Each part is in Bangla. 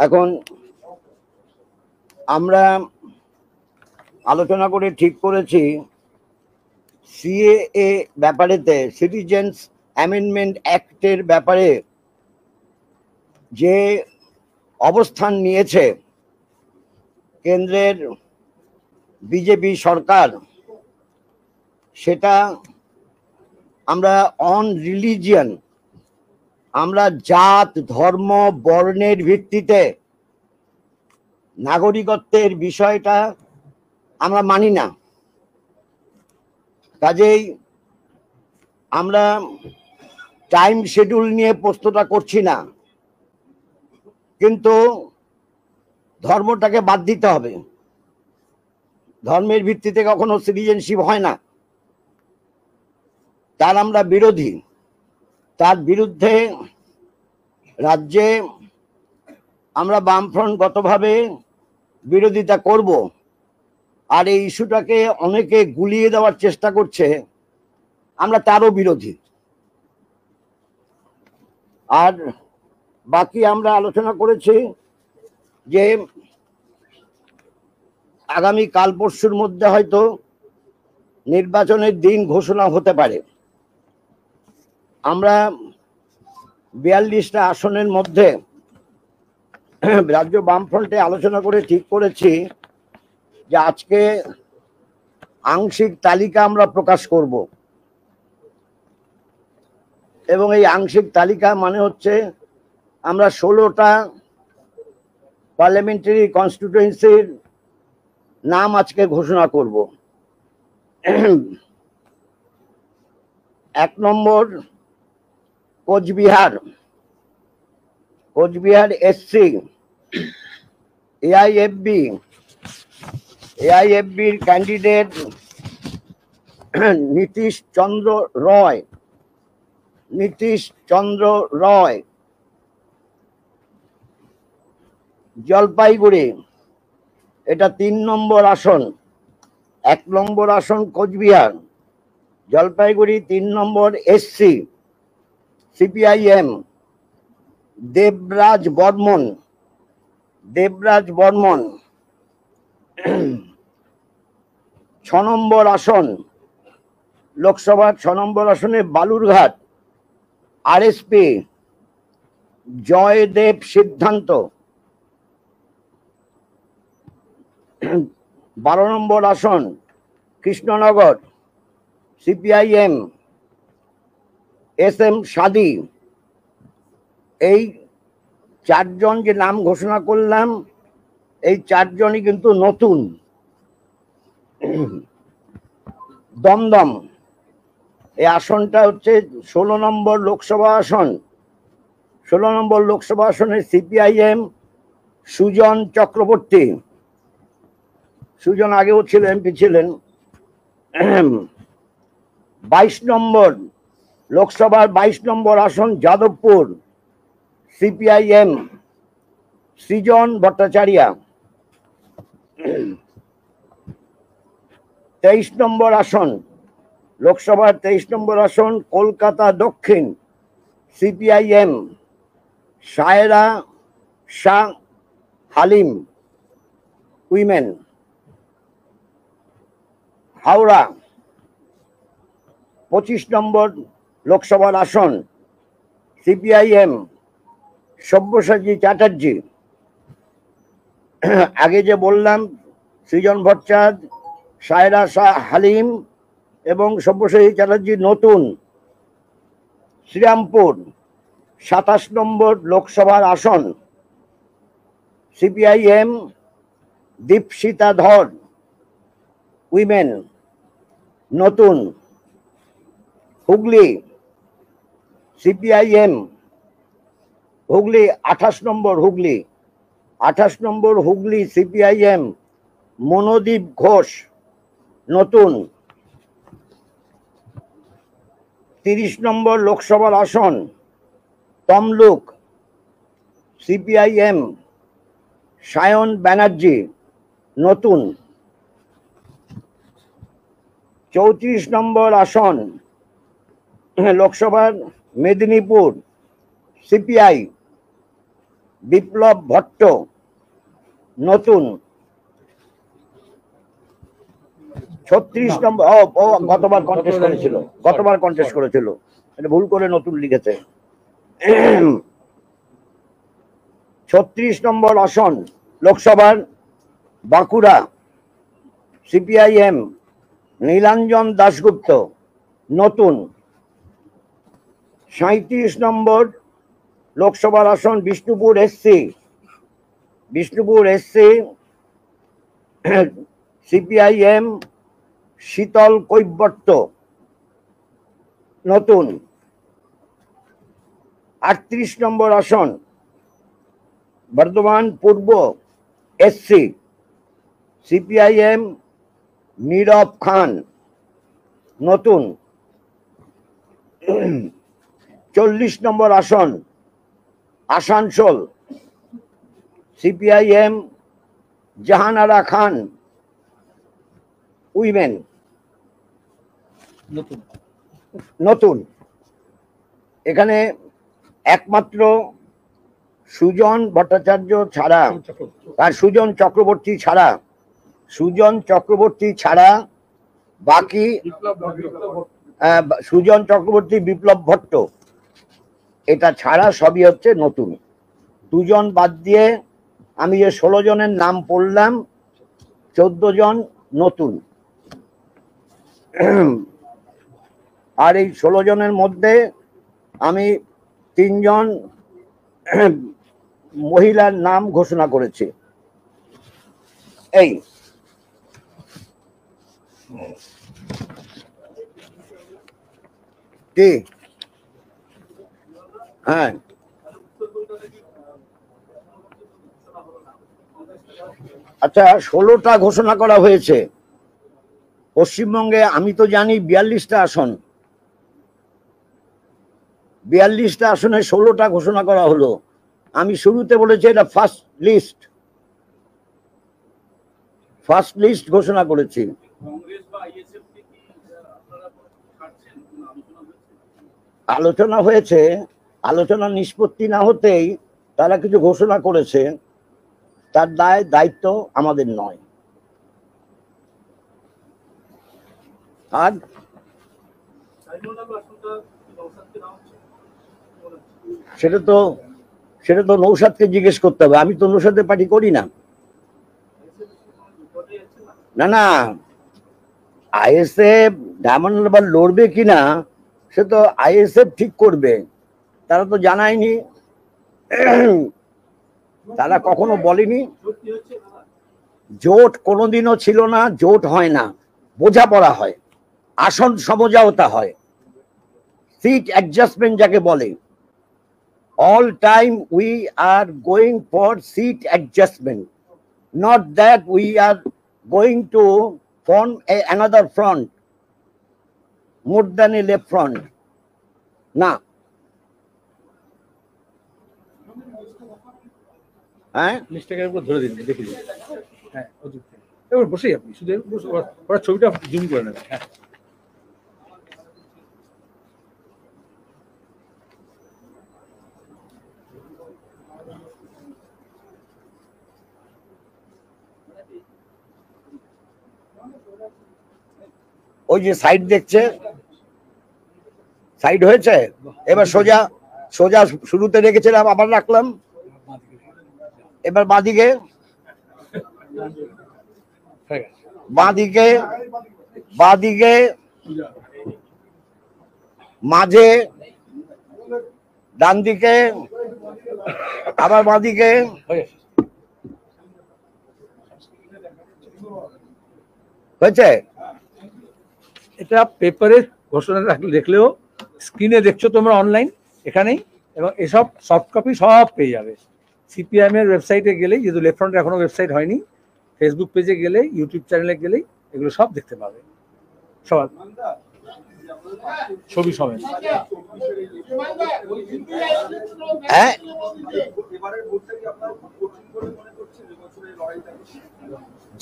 এখন আমরা আলোচনা করে ঠিক করেছি সিএএ ব্যাপারেতে, সিটিজেন্স অ্যামেন্ডমেন্ট অ্যাক্টের ব্যাপারে যে অবস্থান নিয়েছে কেন্দ্রের বিজেপি সরকার, সেটা আমরা অন রিলিজিয়ন, আমরা জাত ধর্ম বর্ণের ভিত্তিতে নাগরিকত্বের বিষয়টা আমরা মানি না। কাজেই আমরা টাইম শিডিউল নিয়ে প্রশ্নটা করছি না, কিন্তু ধর্মটাকে বাদ দিতে হবে। ধর্মের ভিত্তিতে কখনো সিটিজেনশিপ হয় না, তার আমরা বিরোধী। তার বিরুদ্ধে রাজ্যে আমরা বামফ্রন্টগতভাবে বিরোধিতা করব। আর এই ইস্যুটাকে অনেকে গুলিয়ে দেওয়ার চেষ্টা করছে, আমরা তারও বিরোধী। আর বাকি আমরা আলোচনা করেছি যে আগামী কাল পরশুর মধ্যে হয়তো নির্বাচনের দিন ঘোষণা হতে পারে। আমরা 42টা আসনের মধ্যে রাজ্য বামফ্রন্টে আলোচনা করে ঠিক করেছি যে আজকে আংশিক তালিকা আমরা প্রকাশ করব, এবং এই আংশিক তালিকা মানে হচ্ছে আমরা 16টা পার্লামেন্টারি কনস্টিটিউয়েন্সির নাম আজকে ঘোষণা করব। 1 নম্বর কোচবিহার, কোচবিহার এসসি, এআইএফবির ক্যান্ডিডেট নীতিশ চন্দ্র রয়। জলপাইগুড়ি, এটা 3 নম্বর আসন। 1 নম্বর আসন কোচবিহার, জলপাইগুড়ি 3 নম্বর এসসি, সিপিআইএম দেবরাজ বর্মন। 6 নম্বর আসন লোকসভার 6 নম্বর আসনে বালুরঘাট, আরএসপি জয়দেব সিদ্ধান্ত। 12 নম্বর আসন কৃষ্ণনগর, সিপিআইএম এস এম সাদি। এই 4 জন যে নাম ঘোষণা করলাম, এই 4 জনই কিন্তু নতুন। দমদম, এই আসনটা হচ্ছে 16 নম্বর লোকসভা আসন। 16 নম্বর লোকসভা আসনে সিপিআইএম সুজন চক্রবর্তী। সুজন আগেও ছিল, এমপি ছিলেন। 22 নম্বর লোকসভার 22 নম্বর আসন যাদবপুর, সিপিআইএম সৃজন ভট্টাচার্য। 23 নম্বর আসন লোকসভার 23 নম্বর আসন কলকাতা দক্ষিণ, সিপিআইএম সায়রা শাহ হালিম উইমেন। হাওড়া 25 নম্বর লোকসভার আসন, সিপিআইএম সব্যসাচী চ্যাটার্জি। আগে যে বললাম সৃজন ভট্টাচার্য, সায়রা শাহ হালিম এবং সব্যসাচী চ্যাটার্জি নতুন। শ্রীরামপুর 27 নম্বর লোকসভার আসন, সিপিআইএম দীপশিতা ধর উইমেন নতুন। হুগলি সিপিআইএম হুগলি 28 নম্বর হুগলি সিপিআইএম মনোদীপ ঘোষ নতুন। 30 নম্বর লোকসভার আসন তমলুক, সিপিআইএম সায়ন ব্যানার্জি নতুন। 34 নম্বর আসন লোকসভার মেদিনীপুর, সিপিআই বিপ্লব ভট্ট নতুন। 36 নম্বর ও গতবার কন্টেস্ট করেছিল, এটা ভুল করে নতুন লিখেছে। 36 নম্বর আসন লোকসভার বাঁকুড়া, সিপিআইএম নীলাঞ্জন দাশগুপ্ত নতুন। 37 নম্বর লোকসভার আসন বিষ্ণুপুর এসসি সিপিআইএম শীতল কৈবর্ত নতুন। 38 নম্বর আসন বর্ধমান পূর্ব এসসি সিপিআইএম নীরব খান নতুন। 40 নম্বর আসন আসানসোল সিপিআইএম জাহানারা খান উইমেন নতুন। এখানে একমাত্র সুজন ভট্টাচার্য ছাড়া আর সুজন চক্রবর্তী ছাড়া বাকি সুজন চক্রবর্তী, বিপ্লব ভট্ট, এটা ছাড়া সবই হচ্ছে নতুন। দুজন বাদ দিয়ে আমি যে 16 জনের নাম পড়লাম, 14 জন নতুন। আর এই 16 জনের মধ্যে আমি 3 জন মহিলার নাম ঘোষণা করেছি। এই কি হ্যাঁ, আচ্ছা 16টা ঘোষণা করা হয়েছে পশ্চিমবঙ্গে। আমি তো জানি 42টা আসন, 42টা আসনে 16টা ঘোষণা করা হলো। আমি শুরুতে বলেছি এটা ফার্স্ট লিস্ট ঘোষণা করেছি। আলোচনা হয়েছে, আলোচনা নিষ্পত্তি না হতেই তারা কিছু ঘোষণা করেছে, তার দায়িত্ব আমাদের নয়। আর সেটা তো নৌসাদকে জিজ্ঞেস করতে হবে, আমি তো নৌসাদের পার্টি করি না। না আইএসএফ ডায়মন্ড হারবার লড়বে কিনা সে তো আইএসএফ ঠিক করবে, তারা তো জানায়নি, তারা কখনো বলেনি। জোট কোনোদিনও ছিল না, জোট হয় না, বোঝাপড়া হয়, আসন সমঝোতা হয়, সিট অ্যাডজাস্টমেন্ট যাকে বলে। all time we are going for seat adjustment, not that we are going to form another front more than a left front. না, হ্যাঁ মিস্টেকের উপর ধরে দিন, দেখে দিন। হ্যাঁ এবার বসেই আপনি শুধু ওরা ছবিটা জুম করে নেবেন। হ্যাঁ ওই যে সাইড দেখছে, সাইড হয়েছে, এবার সোজা শুরুতে রেখেছিলাম, আবার রাখলাম, এবার বাঁদিকে মাঝে, ডান দিকে, আবার বাঁদিকে। হয়েছে? এটা পেপারে ঘোষণা দেখলেও স্ক্রিনে দেখছো তোমরা অনলাইন এখানেই, এবং এসব সফট কপি সব পেয়ে যাবে। সিপিআইএম এর ওয়েবসাইটে গেলেই, যেহেতু লেফট ফ্রন্টের এখনো ওয়েবসাইট হয়নি, ফেসবুক পেজে গেলে, ইউটিউব চ্যানেলে গেলেই এগুলো সব দেখতে পাবে, সব ছবি সমেত। হ্যাঁ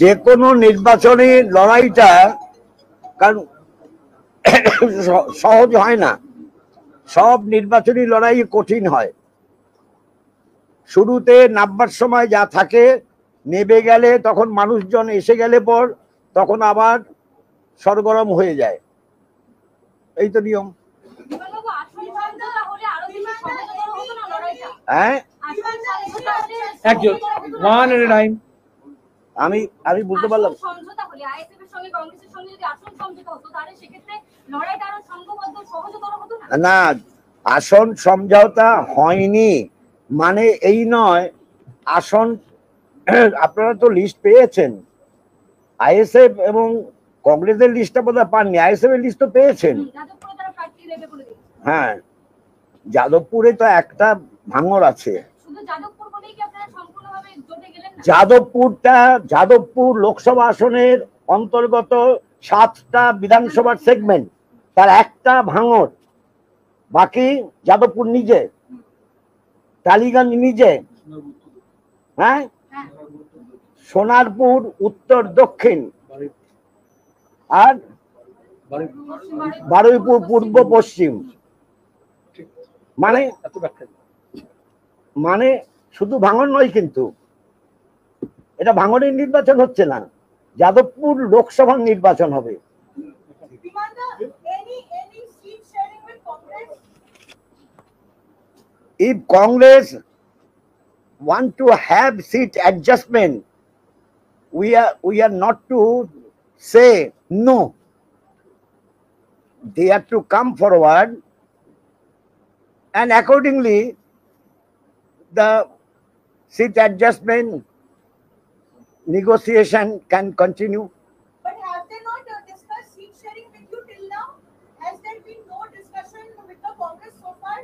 যে কোনো নির্বাচনী লড়াইটা কারণ সহজ হয় না, সব নির্বাচনী লড়াই কঠিন হয়, শুরুতে নামবার সময় যা থাকে, নেবে গেলে তখন মানুষজন এসে গেলে পর তখন আবার সরগরম হয়ে যায়, এই তো নিয়ম। হ্যাঁ, একজন ওয়ান এট এ টাইম। আমি বুঝতে পারলাম না, আসন সমঝোতা হয়নি মানে এই নয়। আসন আপনারা তো লিস্ট পেয়েছেন, আইএসএফ এবং কংগ্রেসের লিস্টটা বোধহয় পাননি, আইএসএফ এর লিস্ট তো পেয়েছেন। হ্যাঁ, যাদবপুরে তো একটা ভাঙর আছে। যাদবপুর লোকসভা আসনের অন্তর্গত 7টা বিধানসভার সেগমেন্ট, তার একটা ভাঙর, বাকি যাদবপুর নিজে, টালিগঞ্জ নিজে, হ্যাঁ, সোনারপুর উত্তর দক্ষিণ, আর বারুইপুর পূর্ব পশ্চিম। মানে শুধু ভাঙন নয়, কিন্তু এটা ভাঙনের নির্বাচন হচ্ছে না, যাদবপুর লোকসভার নির্বাচন হবে। If Congress want to have seat adjustment, we are not to say no. They have to come forward, and accordingly the seat adjustment negotiation can continue. But have they not discussed seat sharing with you till now? Has there been no discussion with the Congress so far?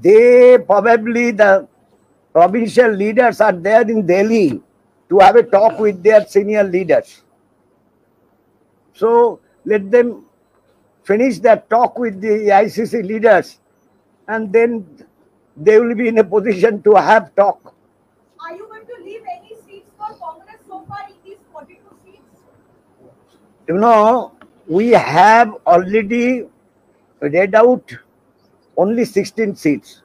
They probably, the provincial leaders are there in Delhi to have a talk with their senior leaders. So let them finish their talk with the ICC leaders, and then they will be in a position to have talk. Are you going to leave any seats for Congress so far in these 42 seats? You know, we have already read out only 16 seats.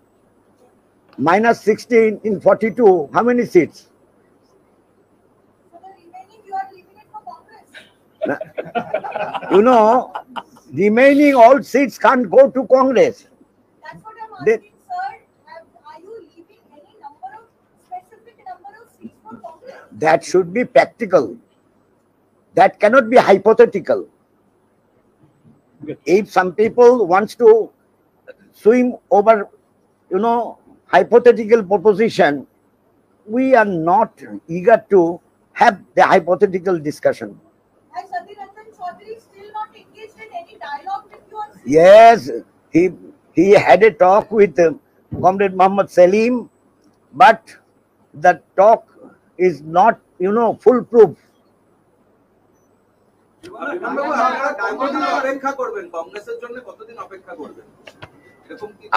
Minus 16 in 42, how many seats? So the remaining you are leaving it for Congress? You know, remaining all seats can't go to Congress. That's what I'm asking, sir. Are you leaving any specific number of seats for Congress? That should be practical. That cannot be hypothetical. If some people wants to swim over, you know, hypothetical proposition, we are not eager to have the hypothetical discussion. Has Adhir Ranjan Chaudhary still not engaged in any dialogue with you on seats? Yes, he had a talk with Comrade Muhammad Salim, but the talk is not, you know, foolproof.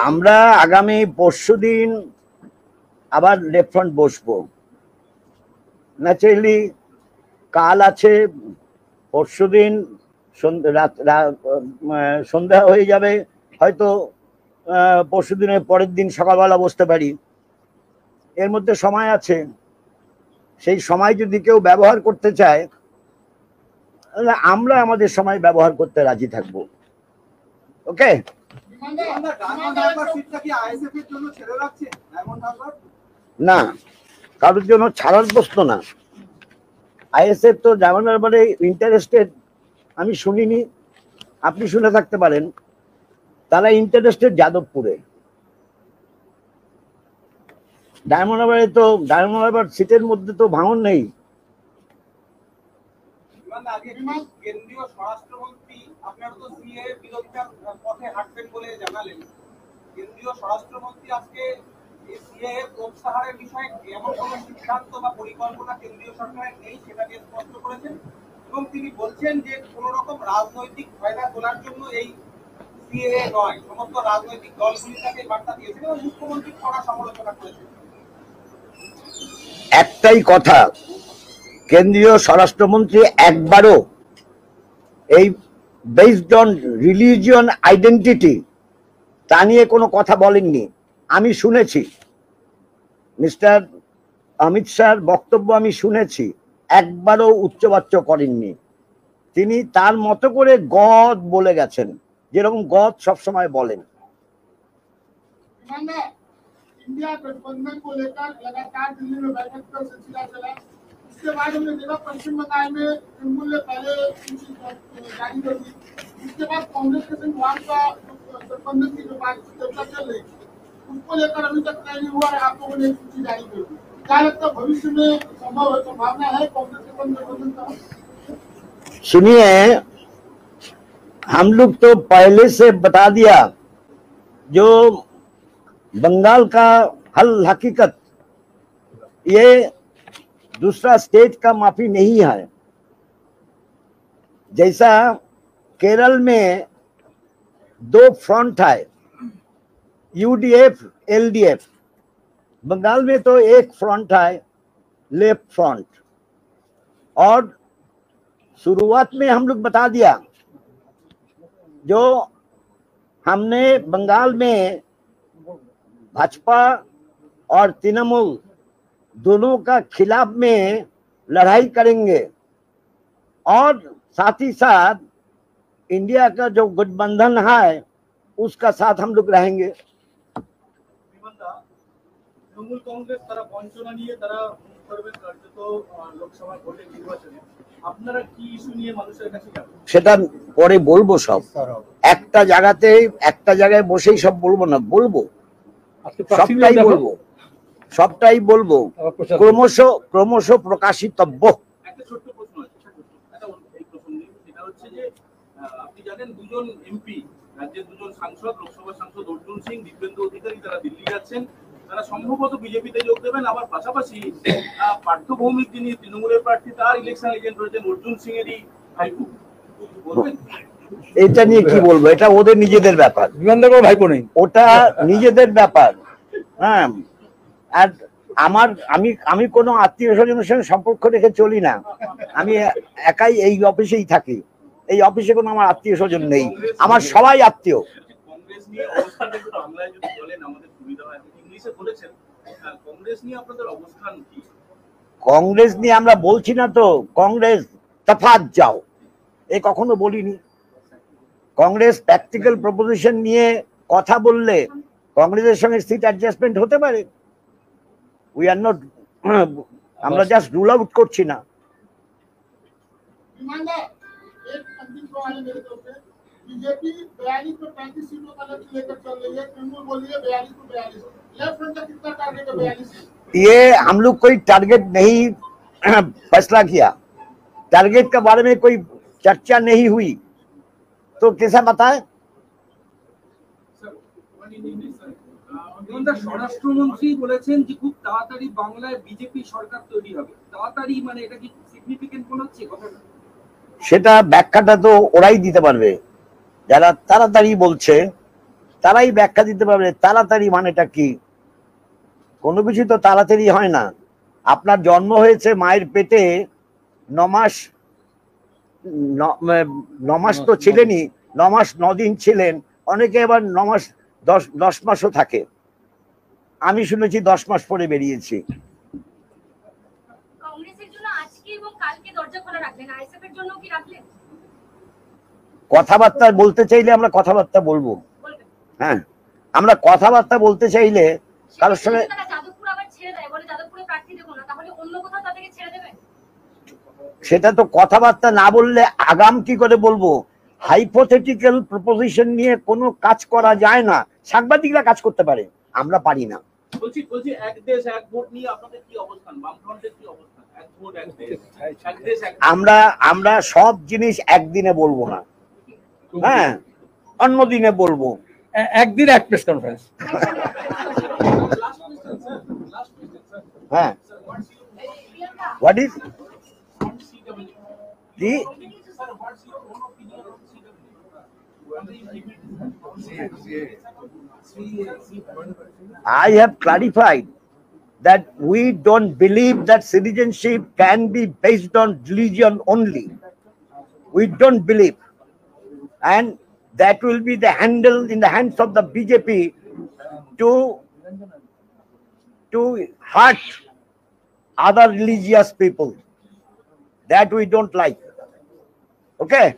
আমরা আগামী পরশুদিন আবার লেফট ফ্রন্ট বসবো। ন্যাচারালি কাল আছে, পরশুদিন সন্ধ্যা হয়ে যাবে, হয়তো পরশুদিনের পরের দিন সকালবেলা বসতে পারি, এর মধ্যে সময় আছে। সেই সময় যদি কেউ ব্যবহার করতে চায়, তাহলে আমরা আমাদের সময় ব্যবহার করতে রাজি থাকবো। ওকে, না, কারোর জন্য ছাড়ার প্রশ্ন না। আইএসএফ তো ডায়মন্ড হারবারে ইন্টারেস্টেড, আমি শুনিনি, আপনি শুনে থাকতে পারেন। তারা ইন্টারেস্টেড যাদবপুরে। ডায়মন্ড হারবারে তো, ডায়মন্ড হারবার সিটের মধ্যে তো ভাঙন নেই। কেন্দ্রীয় স্বরাষ্ট্রমন্ত্রী আপনারা তো সিএ বিরোধিতার পথে হাঁটবেন বলে জানালেন, কেন্দ্রীয় স্বরাষ্ট্রমন্ত্রী আজকে সিএ প্রত্যাহারের বিষয়ে এমন কোনো সিদ্ধান্ত বা পরিকল্পনা কেন্দ্রীয় সরকারের নেই সেটাকে স্পষ্ট করেছেন, এবং তিনি বলছেন যে কোন রকম রাজনৈতিক ফায়দা তোলার জন্য এই সিএ নয়, সমস্ত রাজনৈতিক দলগুলি তাকে বার্তা দিয়েছেন এবং মুখ্যমন্ত্রী কড়া সমালোচনা করেছেন। একটাই কথা, কেন্দ্রীয় স্বরাষ্ট্রমন্ত্রী একবারও এই বেসড অন রিলিজিয়ন আইডেন্টিটি তা নিয়ে কোনো কথা বলেননি। আমি শুনেছি মিস্টার অমিত শাহর বক্তব্য আমি শুনেছি, একবারও উচ্চবাচ্য করেননি। তিনি তার মতো করে গদ বলে গেছেন, যেরকম গদ সবসময় বলেন। इंडिया गठबंधन को लेकर लगातार दिल्ली में बैठक का सिलसिला चला। इसके बाद हमने देखा पश्चिम बंगाल में तृणमूल ने पहले सूची जारी कर दी। इसके बाद कांग्रेस के संग वहां का गठबंधन की जो बात चर्चा चल रही थी उसको लेकर अभी तक तय नहीं हुआ है, आप लोगों ने सूची जारी कर दी। क्या लगता है भविष्य में संभावना है कांग्रेस के संग गठबंधन का? सुनिए, हम लोग तो पहले से बता दिया, जो बंगाल का हल हकीकत ये दूसरा स्टेट का माफी नहीं है। जैसा केरल में दो फ्रंट है, यूडीएफ एलडीएफ, बंगाल में तो एक फ्रंट है, लेफ्ट फ्रंट। और शुरुआत में हम लोग बता दिया, जो हमने बंगाल में भाजपा और तृणमूल दोनों का खिलाफ में लड़ाई करेंगे, और साथ ही साथ इंडिया का जो गठबंधन है उसका साथ हम लोग रहेंगे। তৃণমূল কংগ্রেস তারা বঞ্চনা নিয়ে তারা মুখ করবেন কার্যত লোকসভা ভোটে নির্বাচনে, আপনারা কি ইস্যু নিয়ে মানুষের কাছে যাবেন? সেটা পরে বলবো। সব একটা জায়গায় বসেই সব বলবো না, বলবো সবটাই বলবো ক্রমশ প্রকাশিতব্য। একটা ছোট্ট প্রশ্ন আছে, এই প্রশ্ন সেটা হচ্ছে যে আপনি জানেন দুজন এমপি, রাজ্যের দুজন সাংসদ, লোকসভা সাংসদ অর্জুন সিং, দিব্যেন্দু অধিকারী, তারা দিল্লি যাচ্ছেন, তারা সম্ভবত বিজেপিতে যোগ দেবেন। আবার পাশাপাশি পার্থ ভৌমিক, যিনি তৃণমূলের প্রার্থী, তার ইলেকশন এজেন্ট রয়েছেন অর্জুন সিং এরই ভাইপো। বলবেন এটা নিয়ে কি বলবো? এটা ওদের নিজেদের ব্যাপার, ভাইপো নেই, ওটা নিজেদের ব্যাপার। হ্যাঁ, আর আমি কোনো আত্মীয় স্বজনের সঙ্গে সম্পর্ক রেখে চলি না। আমি একাই এই অফিসেই থাকি, এই অফিসে কোনো আমার আত্মীয় স্বজন নেই, আমার সবাই আত্মীয়। কংগ্রেস নিয়ে অবস্থান একটু বাংলায় যদি বলেন আমাদের সুবিধা হয়। ইংলিশে বলেছেন, কংগ্রেস নিয়ে আপনাদের অবস্থান কি? কংগ্রেস নিয়ে আমরা বলছি না তো, কংগ্রেস তফাৎ যাও, এ কখনো বলিনি। কংগ্রেস প্র্যাকটিক্যাল প্রপোজিশন নিয়ে কথা বললে কংগ্রেসের সঙ্গে সিট অ্যাডজাস্টমেন্ট হতে পারে। উই আর নট, আমরা জাস্ট রুল আউট করছি না। एक अंतिम सवाल है मेरे तरफ से। बीजेपी 42 पे 35 सीटों का लक्ष्य लेकर चल रही है, तृणमूल बोल रही है 42 पे 42। लेफ्ट फ्रंट का कितना टारगेट है? 42। ये हम लोग कोई टारगेट नहीं फैसला किया, टारगेट के बारे में कोई चर्चा नहीं हुई, तो कैसा बताए? স্বরাষ্ট্রমন্ত্রী বলেছেন যে খুব তাড়াতাড়ি বাংলায় বিজেপি সরকার তৈরি হবে। তাড়াতাড়ি মানে এটা কি সিগনিফিকেন্ট মনে হচ্ছে কথাটা? সেটা ব্যাখ্যাটা তো ওরাই দিতে পারবে, যারা তাড়াতাড়ি বলছে তারাই ব্যাখ্যা দিতে পারবে। তাড়াতাড়ি মানেটা কি? কোনো কিছু তো তাড়াতাড়ি হয় না। আপনার জন্ম হয়েছে মায়ের পেটে 9 মাস, 9 মাস তো ছিলেনই, 9 মাস 9 দিন ছিলেন, অনেকে আবার 9 মাস 10 মাসও থাকে। আমি শুনেছি 10 মাস পরে বেরিয়েছি। কংগ্রেসের জন্য আজকে এবং কালকে দরজা খোলা রাখলেন, আইএসএফ এর জন্য কি রাখলেন? কথাবার্তা বলতে চাইলে আমরা কথাবার্তা বলবো। হ্যাঁ, আমরা কথাবার্তা বলতে চাইলে কারোর সঙ্গে। যাদবপুর আবার ছেড়ে দেয়, বলে যাদবপুরে প্রার্থী দেবো না, তাহলে অন্য কোথাও তাদেরকে ছেড়ে দেবেন? সেটা তো কথাবার্তা না বললে আগাম কি করে বলবো? হাইপোথেটিক্যাল প্রপোজিশন নিয়ে কোনো কাজ করা যায় না। সাংবাদিকরা কাজ করতে পারে, আমরা পারি না। বলছি এক দেশ এক ভোট নিয়ে আপনাদের কি অবস্থান? বামফ্রন্টের কি অবস্থান? এক ভোট এক দেশ, এক দেশ এক। আমরা সব জিনিস একদিনে বলবো না, হ্যাঁ, অন্য দিনে বলবো। একদিন এক প্রেস কনফারেন্স। হ্যাঁ, what is the? I have clarified that we don't believe that citizenship can be based on religion only. We don't believe, and that will be the handle in the hands of the BJP to to hurt other religious people. That we don't like. Okay?